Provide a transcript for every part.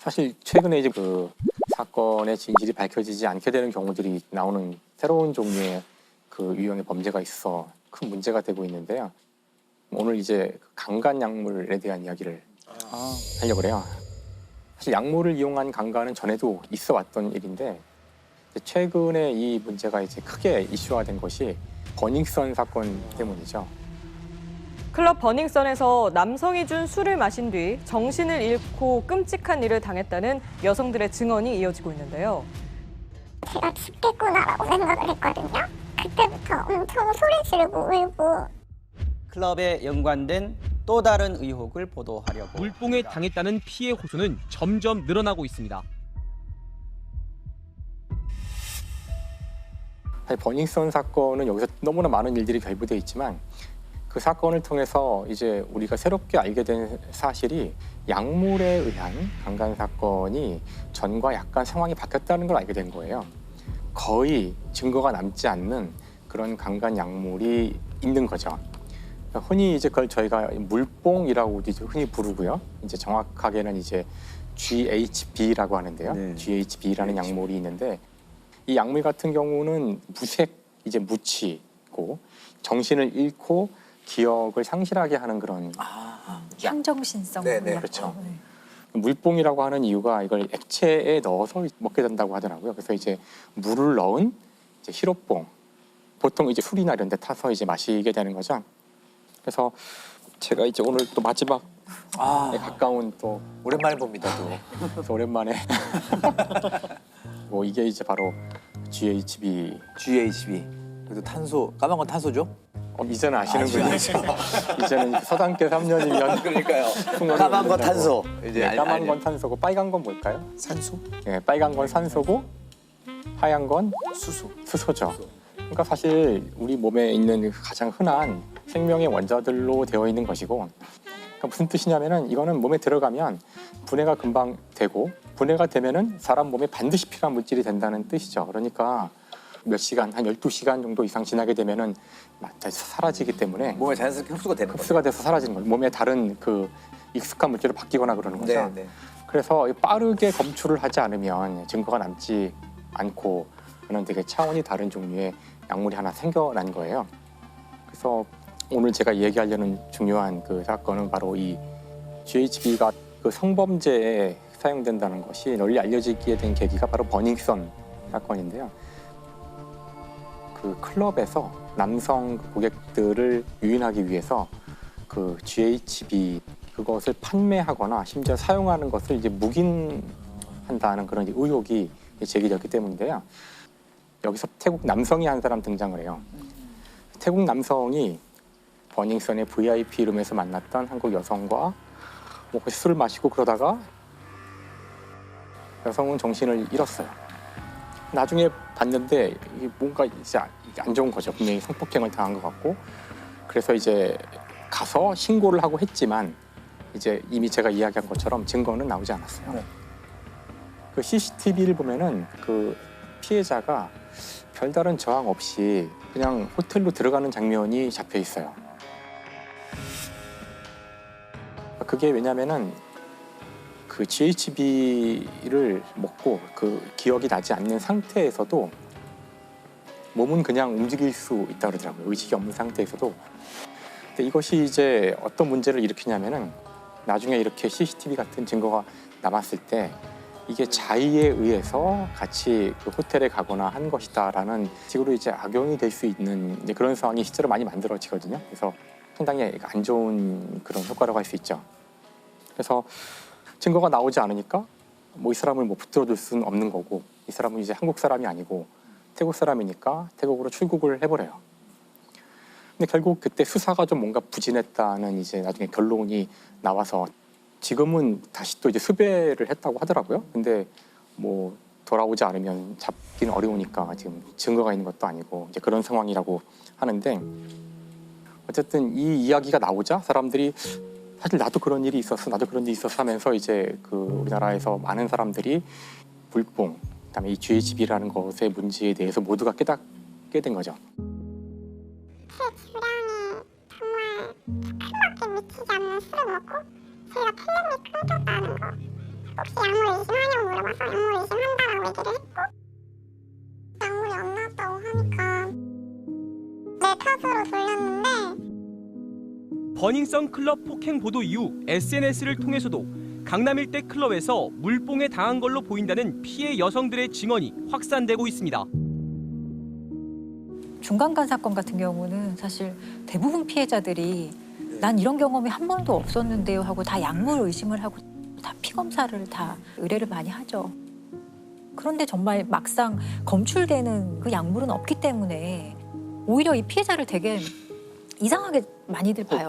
사실 최근에 이제 그 사건의 진실이 밝혀지지 않게 되는 경우들이 나오는 새로운 종류의 그 유형의 범죄가 있어 큰 문제가 되고 있는데요. 오늘 이제 강간 약물에 대한 이야기를 하려고 그래요. 사실 약물을 이용한 강간은 전에도 있어 왔던 일인데 최근에 이 문제가 이제 크게 이슈화된 것이 버닝썬 사건 때문이죠. 클럽 버닝썬에서 남성이 준 술을 마신 뒤 정신을 잃고 끔찍한 일을 당했다는 여성들의 증언이 이어지고 있는데요. 제가 죽겠구나라고 생각을 했거든요. 그때부터 엄청 소리 지르고 울고. 클럽에 연관된 또 다른 의혹을 보도하려고 물뽕에 당했다는 피해 호소는 점점 늘어나고 있습니다. 사실 버닝썬 사건은 여기서 너무나 많은 일들이 결부돼 있지만 그 사건을 통해서 이제 우리가 새롭게 알게 된 사실이 약물에 의한 강간 사건이 전과 약간 상황이 바뀌었다는 걸 알게 된 거예요. 거의 증거가 남지 않는 그런 강간 약물이 있는 거죠. 흔히 이제 그걸 저희가 물뽕이라고 흔히 부르고요. 이제 정확하게는 이제 GHB라고 하는데요. 네. GHB라는 약물이 있는데 이 약물 같은 경우는 무색 이제 무치고 정신을 잃고 기억을 상실하게 하는 그런 향정신성. 네네. 그렇죠. 물뽕이라고 하는 이유가 이걸 액체에 넣어서 먹게 된다고 하더라고요. 그래서 이제 물을 넣은 이제 시럽뽕, 보통 이제 술이나 이런 데 타서 이제 마시게 되는 거죠. 그래서 제가 이제 오늘 또 마지막에 가까운 또 오랜만에 봅니다 또. 그래서 오랜만에 뭐 이게 이제 바로 GHB. GHB. 그래도 탄소, 까만 건 탄소죠? 이제는 아시는군요. 이제는 서당계 3년이면 그러니까요. 까만 건 탄소. 이제 까만 건 탄소고 빨간 건 뭘까요? 산소? 네, 빨간 건 산소고 하얀 건 수소. 수소죠. 그러니까 사실 우리 몸에 있는 가장 흔한 생명의 원자들로 되어 있는 것이고, 그러니까 무슨 뜻이냐면은 이거는 몸에 들어가면 분해가 금방 되고 분해가 되면은 사람 몸에 반드시 필요한 물질이 된다는 뜻이죠. 그러니까 몇 시간, 한 12시간 정도 이상 지나게 되면은 사라지기 때문에 몸에 자연스럽게 흡수가 되는 거죠. 흡수가 돼서 사라지는 거예요. 몸에 다른 그 익숙한 물질로 바뀌거나 그러는 거죠. 네, 네. 그래서 빠르게 검출을 하지 않으면 증거가 남지 않고 그런 되게 차원이 다른 종류의 약물이 하나 생겨난 거예요. 그래서 오늘 제가 얘기하려는 중요한 그 사건은 바로 이 GHB가 그 성범죄에 사용된다는 것이 널리 알려지게 된 계기가 바로 버닝썬 사건인데요. 그 클럽에서 남성 고객들을 유인하기 위해서 그 GHB 그것을 판매하거나 심지어 사용하는 것을 이제 묵인한다는 그런 의혹이 제기됐기 때문인데요. 여기서 태국 남성이 한 사람 등장을 해요. 태국 남성이 버닝썬의 VIP 룸에서 만났던 한국 여성과 뭐 술을 마시고 그러다가 여성은 정신을 잃었어요. 나중에 봤는데 이게 뭔가 이제 안 좋은 거죠. 분명히 성폭행을 당한 것 같고, 그래서 이제 가서 신고를 하고 했지만 이제 이미 제가 이야기한 것처럼 증거는 나오지 않았어요. 네. 그 CCTV를 보면은 그 피해자가 별다른 저항 없이 그냥 호텔로 들어가는 장면이 잡혀 있어요. 그게 왜냐면은 그 GHB를 먹고 그 기억이 나지 않는 상태에서도 몸은 그냥 움직일 수 있다고 그러더라고요. 의식이 없는 상태에서도. 근데 이것이 이제 어떤 문제를 일으키냐면은 나중에 이렇게 CCTV 같은 증거가 남았을 때 이게 자의에 의해서 같이 그 호텔에 가거나 한 것이다라는 식으로 이제 악용이 될 수 있는 이제 그런 상황이 실제로 많이 만들어지거든요. 그래서 상당히 안 좋은 그런 효과라고 할 수 있죠. 그래서 증거가 나오지 않으니까 뭐 이 사람을 뭐 붙들어둘 수는 없는 거고, 이 사람은 이제 한국 사람이 아니고 태국 사람이니까 태국으로 출국을 해버려요. 근데 결국 그때 수사가 좀 뭔가 부진했다는 이제 나중에 결론이 나와서 지금은 다시 또 이제 수배를 했다고 하더라고요. 근데 뭐 돌아오지 않으면 잡기는 어려우니까 지금 증거가 있는 것도 아니고 이제 그런 상황이라고 하는데, 어쨌든 이 이야기가 나오자 사람들이 사실 나도 그런 일이 있었어, 나도 그런 일이 있었어 하면서 이제 그 우리나라에서 많은 사람들이 물뽕, 그다음에 이 GHB라는 것의 문제에 대해서 모두가 깨닫게 된 거죠. 제 주량이 정말 크게 미치지 않는 술을 먹고 제가 필름이 끊겼다는 거. 혹시 약물 의심하냐고 물어봐서 약물 의심한다라고 얘기를 했고 약물이 안 나왔다고 하니까 내 탓으로 돌렸는데 버닝썬 클럽 폭행 보도 이후 SNS를 통해서도 강남 일대 클럽에서 물뽕에 당한 걸로 보인다는 피해 여성들의 증언이 확산되고 있습니다. 중간간 사건 같은 경우는 사실 대부분 피해자들이 난 이런 경험이 한 번도 없었는데요 하고 다 약물 의심을 하고 다 피검사를 다 의뢰를 많이 하죠. 그런데 정말 막상 검출되는 그 약물은 없기 때문에 오히려 이 피해자를 되게 이상하게 많이들 봐요.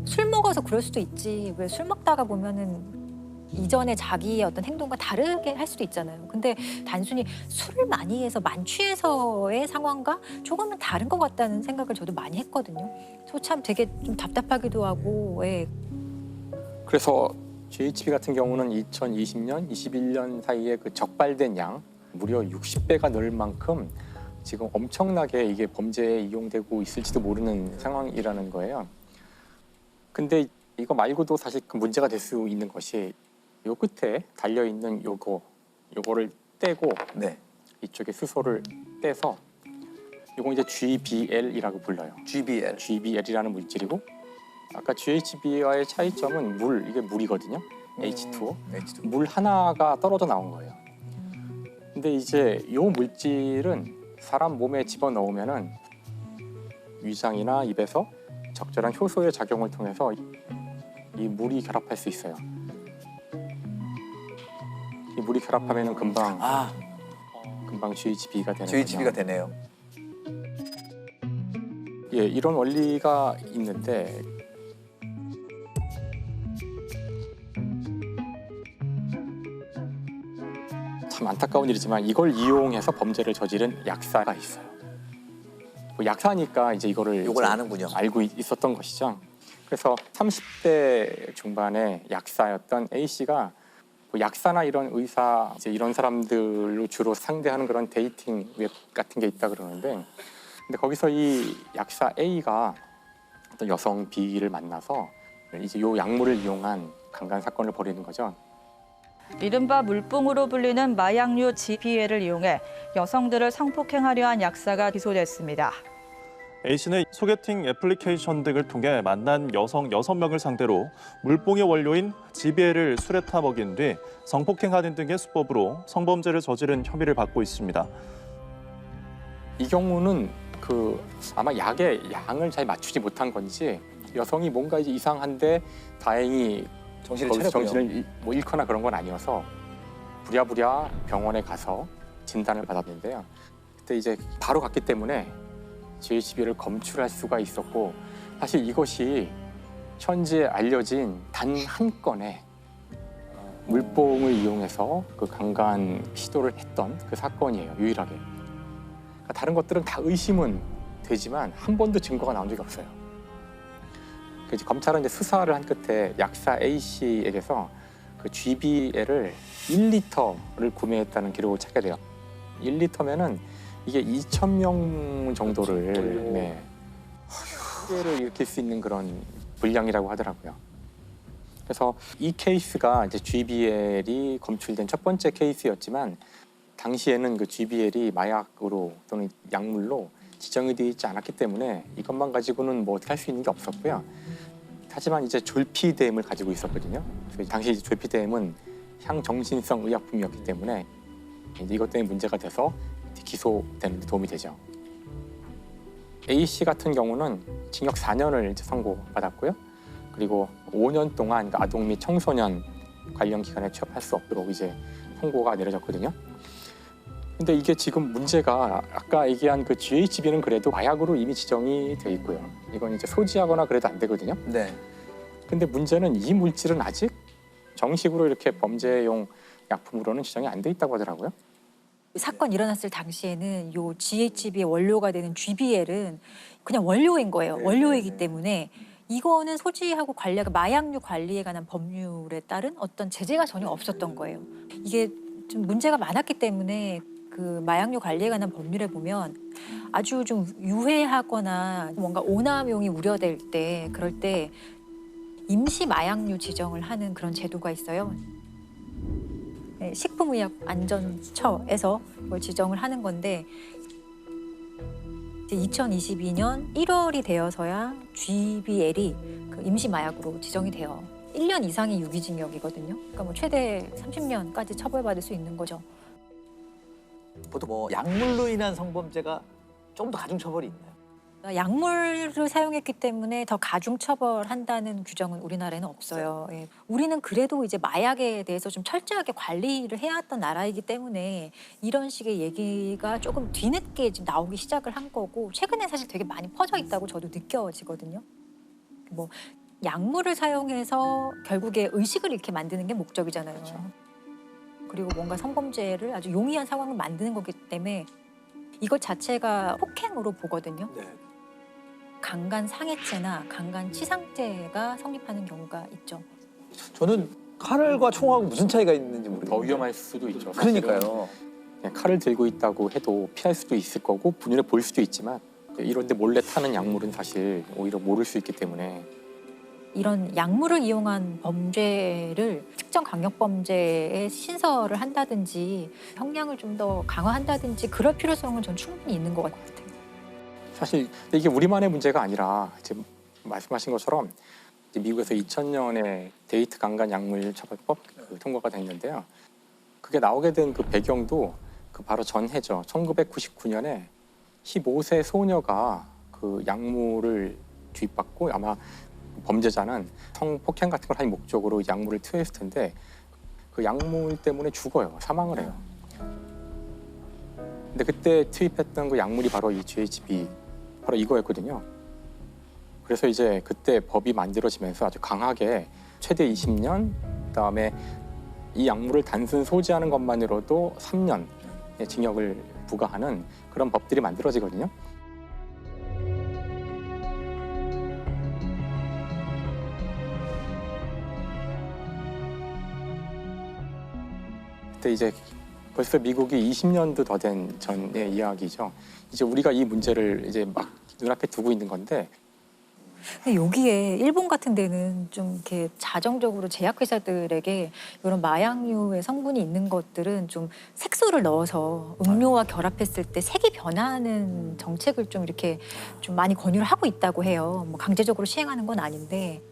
술 먹어서 그럴 수도 있지. 왜 술 먹다가 보면은 이전에 자기의 어떤 행동과 다르게 할 수도 있잖아요. 근데 단순히 술을 많이 해서 만취해서의 상황과 조금은 다른 것 같다는 생각을 저도 많이 했거든요. 저 참 되게 좀 답답하기도 하고. 예. 그래서 GHB 같은 경우는 2020년, 21년 사이에 그 적발된 양 무려 60배가 넘을 만큼 지금 엄청나게 이게 범죄에 이용되고 있을지도 모르는 상황이라는 거예요. 근데 이거 말고도 사실 그 문제가 될 수 있는 것이 요 끝에 달려 있는 요거를 떼고 네. 이쪽에 수소를 떼서 요거 이제 GBL이라고 불러요. GBL. GBL이라는 물질이고 아까 GHB와의 차이점은 이게 물이거든요. H2O. H2O. 물 하나가 떨어져 나온 거예요. 근데 이제 요 물질은 사람 몸에 집어넣으면은 위장이나 입에서 적절한 효소의 작용을 통해서 이 물이 결합할 수 있어요. 이 물이 결합하면은 금방 GHB가 되는 GHB가 거죠. 되네요. 예, 이런 원리가 있는데 참 안타까운 일이지만 이걸 이용해서 범죄를 저지른 약사가 있어요. 뭐 약사니까 이제 요걸 이제 아는군요. 알고 있었던 것이죠. 그래서 30대 중반의 약사였던 A 씨가 뭐 약사나 이런 의사 이제 이런 사람들로 주로 상대하는 그런 데이팅 웹 같은 게 있다 그러는데, 근데 거기서 이 약사 A가 어떤 여성 B를 만나서 이제 요 약물을 이용한 강간 사건을 벌이는 거죠. 이른바 물뽕으로 불리는 마약류 GBL을 이용해 여성들을 성폭행하려 한 약사가 기소됐습니다. A씨는 소개팅 애플리케이션 등을 통해 만난 여성 6명을 상대로 물뽕의 원료인 GBL을 술에 타 먹인 뒤 성폭행하는 등의 수법으로 성범죄를 저지른 혐의를 받고 있습니다. 이 경우는 아마 약의 양을 잘 맞추지 못한 건지 여성이 뭔가 이제 이상한데 다행히 정신을 거기서 차렸고요. 정신을 잃거나 그런 건 아니어서 부랴부랴 병원에 가서 진단을 받았는데요. 그때 이제 바로 갔기 때문에 GHB를 검출할 수가 있었고, 사실 이것이 현재 알려진 단 한 건의 물뽕을 이용해서 그 강간 시도를 했던 그 사건이에요. 유일하게. 그러니까 다른 것들은 다 의심은 되지만 한 번도 증거가 나온 적이 없어요. 그래서 검찰은 이제 수사를 한 끝에 약사 A 씨에게서 그 GBL을 1리터를 구매했다는 기록을 찾게 돼요. 1리터면은 이게 2,000명 정도를 피해를 일으킬 수 있는 그런 분량이라고 하더라고요. 그래서 이 케이스가 이제 GBL이 검출된 첫 번째 케이스였지만 당시에는 그 GBL이 마약으로 또는 약물로 지정이 되어 있지 않았기 때문에 이것만 가지고는 뭐 어떻게 할 수 있는 게 없었고요. 하지만 이제 졸피뎀을 가지고 있었거든요. 그래서 당시 졸피뎀은 향정신성 의약품이었기 때문에 이제 이것 때문에 문제가 돼서 기소되는 데 도움이 되죠. A 씨 같은 경우는 징역 4년을 이제 선고받았고요. 그리고 5년 동안 아동 및 청소년 관련 기관에 취업할 수 없도록 이제 선고가 내려졌거든요. 근데 이게 지금 문제가 아까 얘기한 그 GHB는 그래도 마약으로 이미 지정이 돼 있고요. 이건 이제 소지하거나 그래도 안 되거든요. 네. 근데 문제는 이 물질은 아직 정식으로 이렇게 범죄용 약품으로는 지정이 안 돼 있다고 하더라고요. 사건 일어났을 당시에는 요 GHB의 원료가 되는 GBL은 그냥 원료인 거예요. 원료이기 때문에 이거는 소지하고 관리하고 마약류 관리에 관한 법률에 따른 어떤 제재가 전혀 없었던 거예요. 이게 좀 문제가 많았기 때문에 그 마약류 관리에 관한 법률에 보면 아주 좀 유해하거나 뭔가 오남용이 우려될 때 그럴 때 임시 마약류 지정을 하는 그런 제도가 있어요. 식품의약안전처에서 그걸 지정을 하는 건데 이제 2022년 1월이 되어서야 GBL이 그 임시 마약으로 지정이 돼요. 1년 이상의 유기징역이거든요. 그러니까 뭐 최대 30년까지 처벌받을 수 있는 거죠. 보통 뭐 약물로 인한 성범죄가 좀 더 가중 처벌이 있나요? 약물을 사용했기 때문에 더 가중 처벌한다는 규정은 우리나라에는 없어요. 예. 우리는 그래도 이제 마약에 대해서 좀 철저하게 관리를 해왔던 나라이기 때문에 이런 식의 얘기가 조금 뒤늦게 지금 나오기 시작을 한 거고 최근에 사실 되게 많이 퍼져 있다고 저도 느껴지거든요. 뭐 약물을 사용해서 결국에 의식을 잃게 만드는 게 목적이잖아요. 그렇죠. 그리고 뭔가 성범죄를 아주 용이한 상황을 만드는 거기 때문에 이것 자체가 폭행으로 보거든요. 네. 강간 상해죄나 강간 치상죄가 성립하는 경우가 있죠. 저는 칼과 총하고 무슨 차이가 있는지 모르겠어요. 더 위험할 수도 있죠. 사실은. 그러니까요. 그냥 칼을 들고 있다고 해도 피할 수도 있을 거고 눈에 보일 수도 있지만 이런데 몰래 타는 약물은 사실 오히려 모를 수 있기 때문에 이런 약물을 이용한 범죄를 특정 강력범죄에 신설을 한다든지 형량을 좀 더 강화한다든지 그럴 필요성은 전 충분히 있는 것 같아요. 사실 이게 우리만의 문제가 아니라 지금 말씀하신 것처럼 이제 미국에서 2000년에 데이트 강간 약물 처벌법 통과가 됐는데요. 그게 나오게 된 그 배경도 그 바로 전해죠. 1999년에 15세 소녀가 그 약물을 주입받고 아마 범죄자는 성폭행 같은 걸 할 목적으로 약물을 투여했을 텐데 그 약물 때문에 죽어요. 사망을 해요. 근데 그때 투입했던 그 약물이 바로 이 GHB, 바로 이거였거든요. 그래서 이제 그때 법이 만들어지면서 아주 강하게 최대 20년, 그다음에 이 약물을 단순 소지하는 것만으로도 3년의 징역을 부과하는 그런 법들이 만들어지거든요. 그때 이제 벌써 미국이 20년도 더 된 전의 이야기죠. 이제 우리가 이 문제를 이제 막 눈앞에 두고 있는 건데 근데 여기에 일본 같은 데는 좀 이렇게 자정적으로 제약회사들에게 이런 마약류의 성분이 있는 것들은 좀 색소를 넣어서 음료와 결합했을 때 색이 변하는 정책을 좀 이렇게 좀 많이 권유를 하고 있다고 해요. 뭐 강제적으로 시행하는 건 아닌데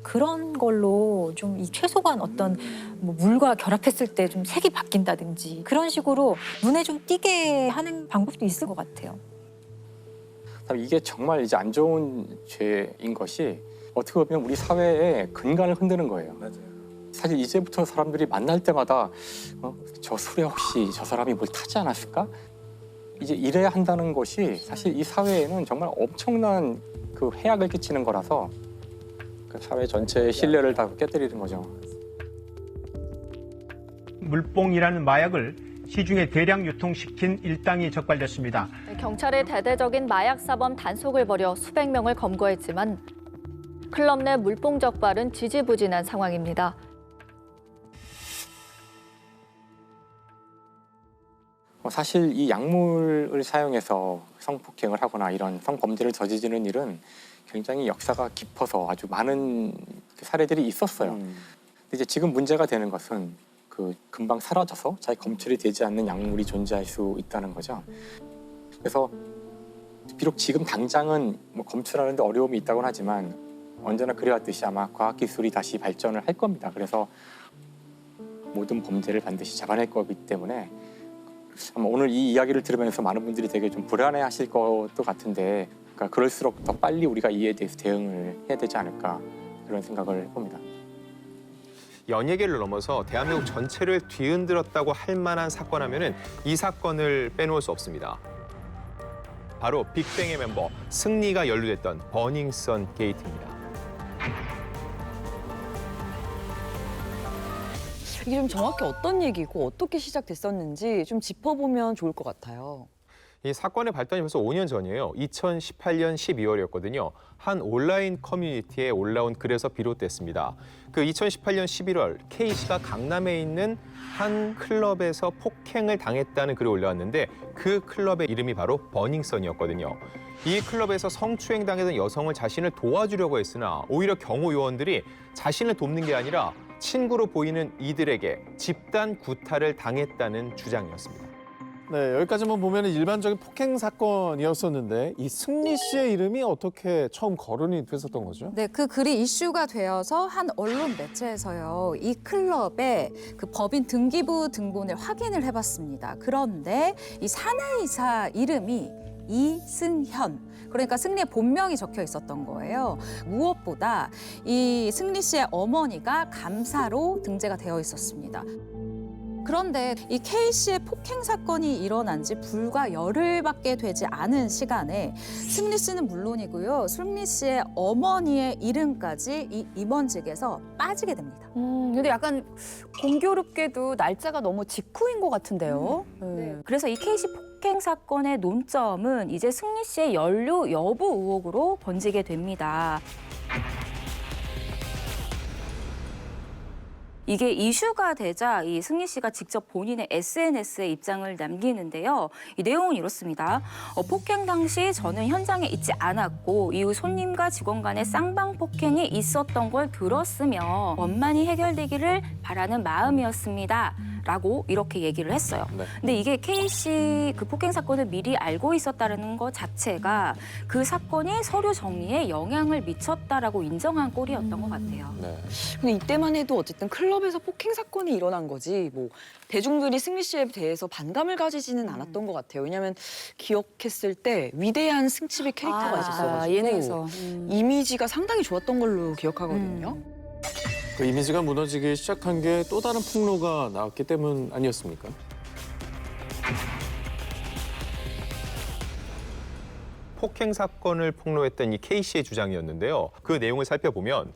그런 걸로 좀 이 최소한 어떤 뭐 물과 결합했을 때 좀 색이 바뀐다든지 그런 식으로 눈에 좀 띄게 하는 방법도 있을 것 같아요. 이게 정말 이제 안 좋은 죄인 것이 어떻게 보면 우리 사회의 근간을 흔드는 거예요. 맞아요. 사실 이제부터 사람들이 만날 때마다 저 술에 혹시 저 사람이 뭘 타지 않았을까? 이제 이래야 한다는 것이 사실 이 사회에는 정말 엄청난 그 해악을 끼치는 거라서 그 사회 전체의 신뢰를 다 깨뜨리는 거죠. 물뽕이라는 마약을 시중에 대량 유통시킨 일당이 적발됐습니다. 경찰이 대대적인 마약 사범 단속을 벌여 수백 명을 검거했지만 클럽 내 물뽕 적발은 지지부진한 상황입니다. 사실 이 약물을 사용해서 성폭행을 하거나 이런 성범죄를 저지르는 일은 굉장히 역사가 깊어서 아주 많은 사례들이 있었어요. 근데 이제 지금 문제가 되는 것은 그 금방 사라져서 잘 검출이 되지 않는 약물이 존재할 수 있다는 거죠. 그래서 비록 지금 당장은 뭐 검출하는데 어려움이 있다고는 하지만 언제나 그래왔듯이 아마 과학기술이 다시 발전을 할 겁니다. 그래서 모든 범죄를 반드시 잡아낼 거기 때문에 아마 오늘 이 이야기를 들으면서 많은 분들이 되게 좀 불안해하실 것도 같은데 그러니까 그럴수록 더 빨리 우리가 이에 대해서 대응을 해야 되지 않을까 그런 생각을 해봅니다. 연예계를 넘어서 대한민국 전체를 뒤흔들었다고 할 만한 사건 하면은 이 사건을 빼놓을 수 없습니다. 바로 빅뱅의 멤버 승리가 연루됐던 버닝썬 게이트입니다. 이게 좀 정확히 어떤 얘기고 어떻게 시작됐었는지 좀 짚어보면 좋을 것 같아요. 이 사건의 발단이 벌써 5년 전이에요. 2018년 12월이었거든요. 한 온라인 커뮤니티에 올라온 글에서 비롯됐습니다. 그 2018년 11월 K씨가 강남에 있는 한 클럽에서 폭행을 당했다는 글이 올라왔는데 그 클럽의 이름이 바로 버닝썬이었거든요. 이 클럽에서 성추행 당했던 여성을 자신을 도와주려고 했으나 오히려 경호 요원들이 자신을 돕는 게 아니라 친구로 보이는 이들에게 집단 구타를 당했다는 주장이었습니다. 네, 여기까지만 보면 일반적인 폭행 사건이었었는데 이 승리 씨의 이름이 어떻게 처음 거론이 됐었던 거죠? 네, 그 글이 이슈가 되어서 한 언론 매체에서요, 이 클럽의 그 법인 등기부 등본을 확인을 해봤습니다. 그런데 이 사내이사 이름이 이승현, 그러니까 승리의 본명이 적혀 있었던 거예요. 무엇보다 이 승리 씨의 어머니가 감사로 등재가 되어 있었습니다. 그런데 이 K 씨의 폭행 사건이 일어난 지 불과 열흘밖에 되지 않은 시간에 승리 씨는 물론이고요. 승리 씨의 어머니의 이름까지 이 임원직에서 빠지게 됩니다. 근데 약간 공교롭게도 날짜가 너무 직후인 것 같은데요. 네. 그래서 이 K 씨 폭행 사건의 논점은 이제 승리 씨의 연루 여부 의혹으로 번지게 됩니다. 이게 이슈가 되자 이 승리 씨가 직접 본인의 SNS에 입장을 남기는데요. 이 내용은 이렇습니다. 폭행 당시 저는 현장에 있지 않았고 이후 손님과 직원 간의 쌍방 폭행이 있었던 걸 들었으며 원만히 해결되기를 바라는 마음이었습니다. 라고 이렇게 얘기를 했어요. 네. 근데 이게 K 씨 그 폭행 사건을 미리 알고 있었다는 것 자체가 그 사건이 서류 정리에 영향을 미쳤다라고 인정한 꼴이었던 것 같아요. 네. 근데 이때만 해도 어쨌든 클럽에서 폭행 사건이 일어난 거지 뭐 대중들이 승리 씨에 대해서 반감을 가지지는 않았던 것 같아요. 왜냐하면 기억했을 때 위대한 승치비 캐릭터가 있었어가지고 예능에서. 이미지가 상당히 좋았던 걸로 기억하거든요. 그 이미지가 무너지기 시작한 게 또 다른 폭로가 나왔기 때문 아니었습니까? 폭행 사건을 폭로했던 이 K 씨의 주장이었는데요. 그 내용을 살펴보면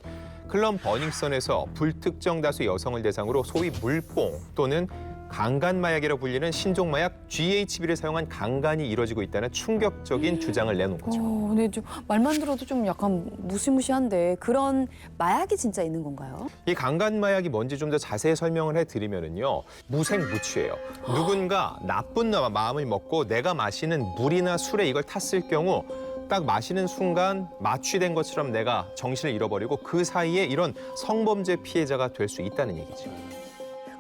클럽 버닝썬에서 불특정 다수 여성을 대상으로 소위 물뽕 또는 강간 마약이라 불리는 신종 마약 GHB를 사용한 강간이 이뤄지고 있다는 충격적인 주장을 내놓은 거죠. 근데 좀 말만 들어도 좀 약간 무시무시한데 그런 마약이 진짜 있는 건가요? 이 강간 마약이 뭔지 좀 더 자세히 설명을 해드리면은요, 무생무취예요. 누군가 나쁜 마음을 먹고 내가 마시는 물이나 술에 이걸 탔을 경우 딱 마시는 순간 마취된 것처럼 내가 정신을 잃어버리고 그 사이에 이런 성범죄 피해자가 될 수 있다는 얘기죠.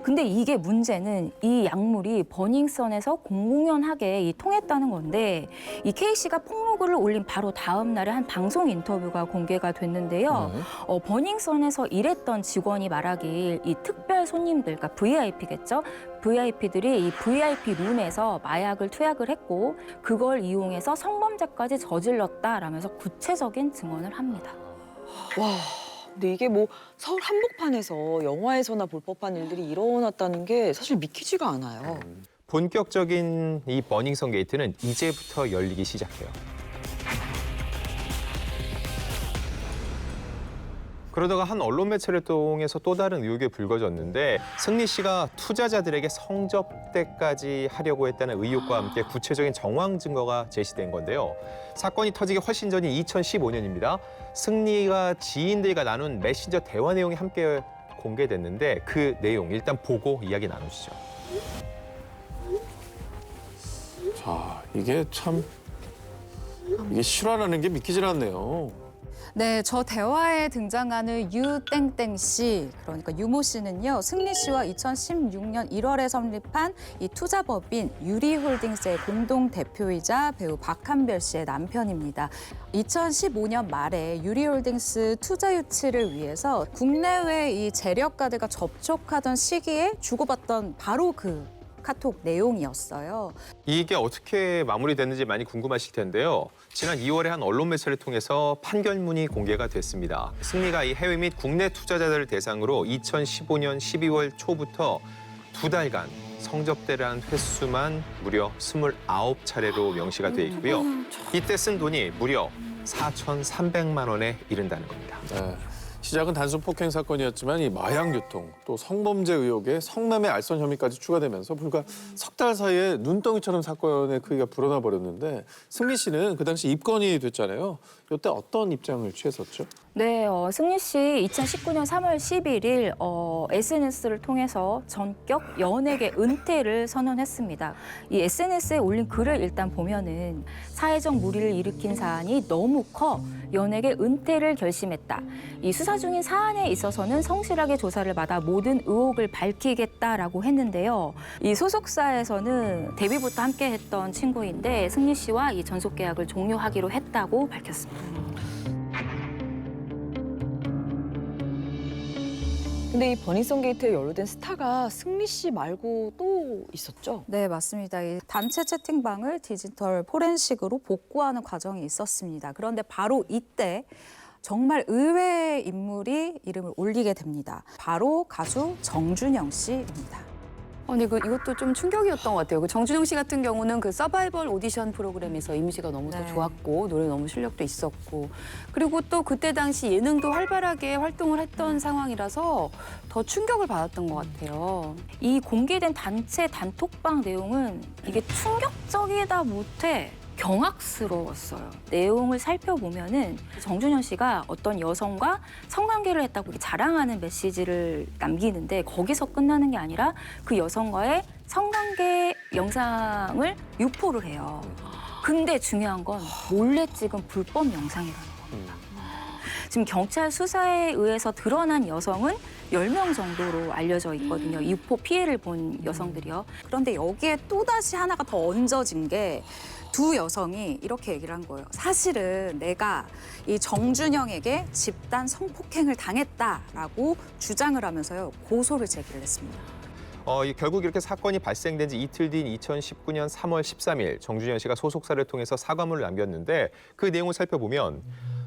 근데 이게 문제는 이 약물이 버닝썬에서 공공연하게 통했다는 건데 이 K 씨가 폭로글을 올린 바로 다음 날에 한 방송 인터뷰가 공개가 됐는데요. 버닝썬에서 일했던 직원이 말하길 이 특별 손님들, 그러니까 VIP겠죠? VIP들이 이 VIP 룸에서 마약을 투약을 했고 그걸 이용해서 성범죄까지 저질렀다라면서 구체적인 증언을 합니다. 와. 근데 이게 뭐 서울 한복판에서 영화에서나 볼 법한 일들이 일어났다는 게 사실 믿기지가 않아요. 본격적인 이 버닝썬 게이트는 이제부터 열리기 시작해요. 그러다가 한 언론 매체를 통해서 또 다른 의혹이 불거졌는데 승리 씨가 투자자들에게 성접대까지 하려고 했다는 의혹과 함께 구체적인 정황 증거가 제시된 건데요. 사건이 터지기 훨씬 전인 2015년입니다. 승리가 지인들과 나눈 메신저 대화 내용이 함께 공개됐는데 그 내용 일단 보고 이야기 나누시죠. 자, 이게 참 이게 실화라는 게 믿기질 않네요. 네, 저 대화에 등장하는 유땡땡 씨, 그러니까 유모 씨는요, 승리 씨와 2016년 1월에 설립한 이 투자법인 유리홀딩스의 공동 대표이자 배우 박한별 씨의 남편입니다. 2015년 말에 유리홀딩스 투자 유치를 위해서 국내외 이 재력가들과 접촉하던 시기에 주고받던 바로 그 카톡 내용이었어요. 이게 어떻게 마무리됐는지 많이 궁금하실 텐데요. 지난 2월에 한 언론 매체를 통해서 판결문이 공개가 됐습니다. 승리가 이 해외 및 국내 투자자들을 대상으로 2015년 12월 초부터 2달간 성접대를 한 횟수만 무려 29차례로 명시가 돼 있고요. 이때 쓴 돈이 무려 4,300만 원에 이른다는 겁니다. 네. 시작은 단순 폭행 사건이었지만 이 마약 유통, 또 성범죄 의혹에 성매매 알선 혐의까지 추가되면서 불과 석 달 사이에 눈덩이처럼 사건의 크기가 불어나 버렸는데 승리 씨는 그 당시 입건이 됐잖아요. 이때 어떤 입장을 취했었죠? 네, 승리 씨 2019년 3월 11일 SNS를 통해서 전격 연예계 은퇴를 선언했습니다. 이 SNS에 올린 글을 일단 보면은 사회적 물의를 일으킨 사안이 너무 커 연예계 은퇴를 결심했다. 이 수사 수사 중인 사안에 있어서는 성실하게 조사를 받아 모든 의혹을 밝히겠다라고 했는데요. 이 소속사에서는 데뷔부터 함께 했던 친구인데 승리 씨와 이 전속 계약을 종료하기로 했다고 밝혔습니다. 근데 이 버닝썬 게이트에 연루된 스타가 승리 씨 말고 또 있었죠? 네, 맞습니다. 이 단체 채팅방을 디지털 포렌식으로 복구하는 과정이 있었습니다. 그런데 바로 이때 정말 의외의 인물이 이름을 올리게 됩니다. 바로 가수 정준영 씨입니다. 근데 이것도 좀 충격이었던 것 같아요. 그 정준영 씨 같은 경우는 그 서바이벌 오디션 프로그램에서 이미지가 너무 더 좋았고 노래 너무 실력도 있었고 그리고 또 그때 당시 예능도 활발하게 활동을 했던 상황이라서 더 충격을 받았던 것 같아요. 이 공개된 단체 단톡방 내용은 이게 충격적이다 못해 경악스러웠어요. 내용을 살펴보면은 정준현 씨가 어떤 여성과 성관계를 했다고 자랑하는 메시지를 남기는데 거기서 끝나는 게 아니라 그 여성과의 성관계 영상을 유포를 해요. 근데 중요한 건 몰래 찍은 불법 영상이라는 겁니다. 지금 경찰 수사에 의해서 드러난 여성은 10명 정도로 알려져 있거든요. 유포 피해를 본 여성들이요. 그런데 여기에 또다시 하나가 더 얹어진 게 두 여성이 이렇게 얘기를 한 거예요. 사실은 내가 이 정준영에게 집단 성폭행을 당했다라고 주장을 하면서요. 고소를 제기를 했습니다. 결국 이렇게 사건이 발생된 지 이틀 뒤인 2019년 3월 13일 정준현 씨가 소속사를 통해서 사과문을 남겼는데 그 내용을 살펴보면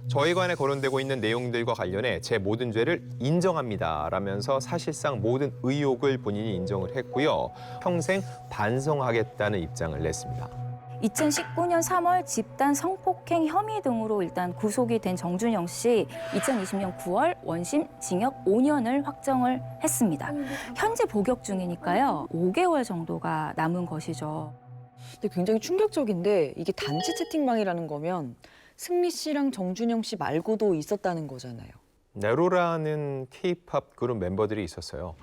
저에 관해 거론되고 있는 내용들과 관련해 제 모든 죄를 인정합니다 라면서 사실상 모든 의혹을 본인이 인정을 했고요. 평생 반성하겠다는 입장을 냈습니다. 2019년 3월 집단 성폭행 혐의 등으로 일단 구속이 된 정준영 씨, 2020년 9월 원심 징역 5년을 확정을 했습니다. 현재 복역 중이니까요. 5개월 정도가 남은 것이죠. 근데 굉장히 충격적인데 이게 단체 채팅방이라는 거면 승리 씨랑 정준영 씨 말고도 있었다는 거잖아요. 네로라는 K-팝 그룹 멤버들이 있었어요.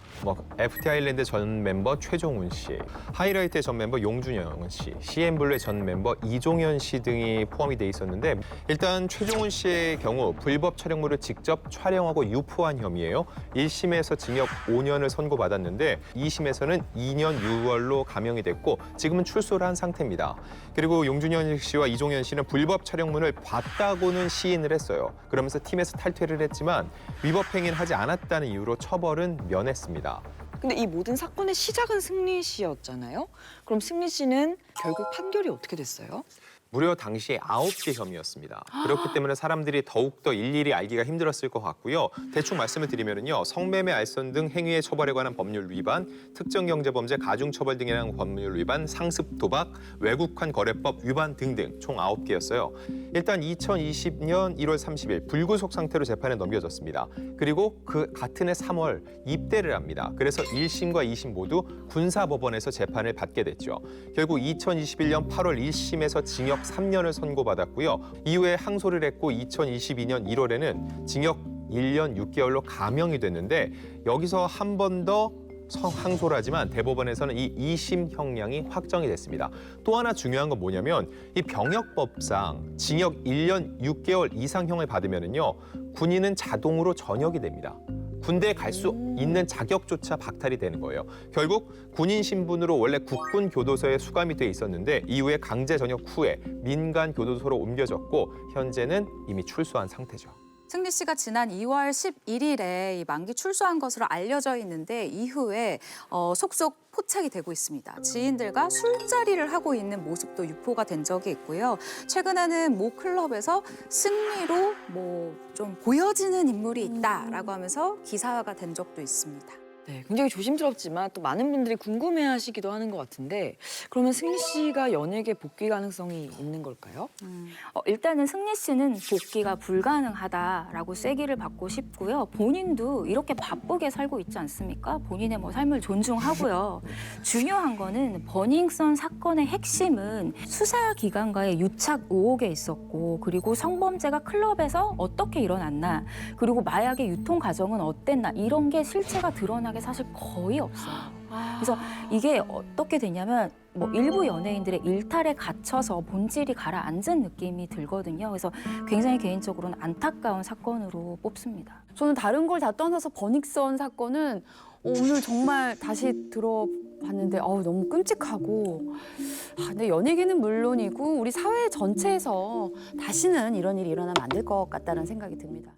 FT 아일랜드 전 멤버 최종훈 씨, 하이라이트의 전 멤버 용준영 씨, CN블루의 전 멤버 이종현 씨 등이 포함이 돼 있었는데 일단 최종훈 씨의 경우 불법 촬영물을 직접 촬영하고 유포한 혐의예요. 1심에서 징역 5년을 선고받았는데 2심에서는 2년 6월로 감형이 됐고 지금은 출소를 한 상태입니다. 그리고 용준현 씨와 이종현 씨는 불법 촬영물을 봤다고는 시인을 했어요. 그러면서 팀에서 탈퇴를 했지만 위법 행위를 하지 않았다는 이유로 처벌은 면했습니다. 근데 이 모든 사건의 시작은 승리 씨였잖아요. 그럼 승리 씨는 결국 판결이 어떻게 됐어요? 무려 당시 9개 혐의였습니다. 그렇기 때문에 사람들이 더욱더 일일이 알기가 힘들었을 것 같고요. 대충 말씀을 드리면요. 성매매, 알선 등 행위의 처벌에 관한 법률 위반, 특정경제범죄, 가중처벌 등에 관한 법률 위반, 상습 도박, 외국환 거래법 위반 등등 총 9개였어요. 일단 2020년 1월 30일 불구속 상태로 재판에 넘겨졌습니다. 그리고 그 같은 해 3월 입대를 합니다. 그래서 1심과 2심 모두 군사법원에서 재판을 받게 됐죠. 결국 2021년 8월 1심에서 징역 3년을 선고받았고요. 이후에 항소를 했고 2022년 1월에는 징역 1년 6개월로 감형이 됐는데 여기서 한 번 더 항소를 하지만 대법원에서는 이 2심 형량이 확정이 됐습니다. 또 하나 중요한 건 뭐냐면 이 병역법상 징역 1년 6개월 이상형을 받으면은요 군인은 자동으로 전역이 됩니다. 군대에 갈 수 있는 자격조차 박탈이 되는 거예요. 결국 군인 신분으로 원래 국군 교도소에 수감이 돼 있었는데 이후에 강제 전역 후에 민간 교도소로 옮겨졌고 현재는 이미 출소한 상태죠. 승리 씨가 지난 2월 11일에 만기 출소한 것으로 알려져 있는데 이후에 속속 포착이 되고 있습니다. 지인들과 술자리를 하고 있는 모습도 유포가 된 적이 있고요. 최근에는 모 클럽에서 승리로 좀 보여지는 인물이 있다라고 하면서 기사화가 된 적도 있습니다. 네, 굉장히 조심스럽지만 또 많은 분들이 궁금해하시기도 하는 것 같은데 그러면 승리 씨가 연예계 복귀 가능성이 있는 걸까요? 일단은 승리 씨는 복귀가 불가능하다라고 쐐기를 받고 싶고요. 본인도 이렇게 바쁘게 살고 있지 않습니까? 본인의 삶을 존중하고요. 중요한 거는 버닝썬 사건의 핵심은 수사기관과의 유착 의혹에 있었고 그리고 성범죄가 클럽에서 어떻게 일어났나 그리고 마약의 유통 과정은 어땠나 이런 게 실체가 드러나게 게 사실 거의 없어요. 그래서 이게 어떻게 되냐면 뭐 일부 연예인들의 일탈에 갇혀서 본질이 가라앉은 느낌이 들거든요. 그래서 굉장히 개인적으로는 안타까운 사건으로 뽑습니다. 저는 다른 걸 다 떠나서 버닝썬 사건은 오늘 정말 다시 들어봤는데 너무 끔찍하고 근데 연예계는 물론이고 우리 사회 전체에서 다시는 이런 일이 일어나면 안 될 것 같다는 생각이 듭니다.